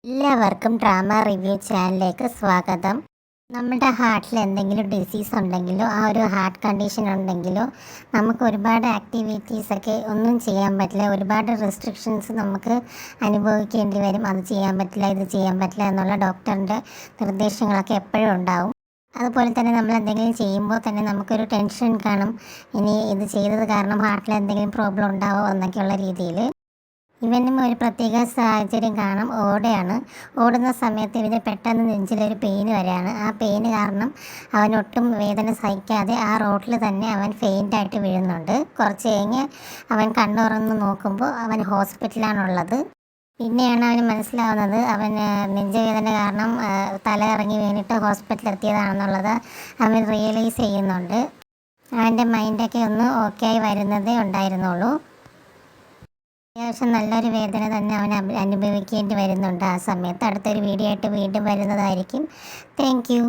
എല്ലാവർക്കും drama review ചാനലിലേക്ക് സ്വാഗതം. നമ്മുടെ ഹാർട്ടിൽ എന്തെങ്കിലും ഡിസീസ് ഉണ്ടെങ്കിലോ ആ ഒരു ഹാർട്ട് കണ്ടീഷൻ ഉണ്ടെങ്കിലോ നമുക്ക് ഒരുപാട് ആക്ടിവിറ്റീസൊക്കെ ഒന്നും ചെയ്യാൻ പറ്റില്ല. ഒരുപാട് റെസ്ട്രിക്ഷൻസ് നമുക്ക് അനുഭവിക്കേണ്ടി വരും. അത് ചെയ്യാൻ പറ്റില്ല, ഇത് ചെയ്യാൻ പറ്റില്ല എന്നുള്ള ഡോക്ടറിൻ്റെ നിർദ്ദേശങ്ങളൊക്കെ എപ്പോഴും ഉണ്ടാവും. അതുപോലെ തന്നെ നമ്മൾ എന്തെങ്കിലും ചെയ്യുമ്പോൾ തന്നെ നമുക്കൊരു ടെൻഷൻ കാണും. ഇനി ഇത് ചെയ്തത് കാരണം ഹാർട്ടിൽ എന്തെങ്കിലും പ്രോബ്ലം ഉണ്ടാവോ എന്നൊക്കെയുള്ള രീതിയിൽ. ഇവനും ഒരു പ്രത്യേക സാഹചര്യം കാണും. ഓടുന്ന സമയത്ത് ഇവന് പെട്ടെന്ന് നെഞ്ചിലൊരു പെയിൻ വരികയാണ്. ആ പെയിൻ കാരണം അവനൊട്ടും വേദന സഹിക്കാതെ ആ റോഡിൽ തന്നെ അവൻ ഫെയിൻ്റായിട്ട് വീഴുന്നുണ്ട്. കുറച്ച് കഴിഞ്ഞ് അവൻ കണ്ണുറന്ന് നോക്കുമ്പോൾ അവൻ ഹോസ്പിറ്റലാണുള്ളത്. പിന്നെയാണ് അവന് മനസ്സിലാവുന്നത് അവന് നെഞ്ചുവേദന കാരണം തല ഇറങ്ങി വീണിട്ട് ഹോസ്പിറ്റലിൽ എത്തിയതാണെന്നുള്ളത് അവൻ റിയലൈസ് ചെയ്യുന്നുണ്ട്. അവൻ്റെ മൈൻഡൊക്കെ ഒന്ന് ഓക്കെ ആയി വരുന്നതേ ഉണ്ടായിരുന്നുള്ളൂ. അത്യാവശ്യം നല്ലൊരു വേദന തന്നെ അവൻ അനുഭവിക്കേണ്ടി വരുന്നുണ്ട് ആ സമയത്ത്. അടുത്തൊരു വീഡിയോ ആയിട്ട് വീണ്ടും വരുന്നതായിരിക്കും. Thank you.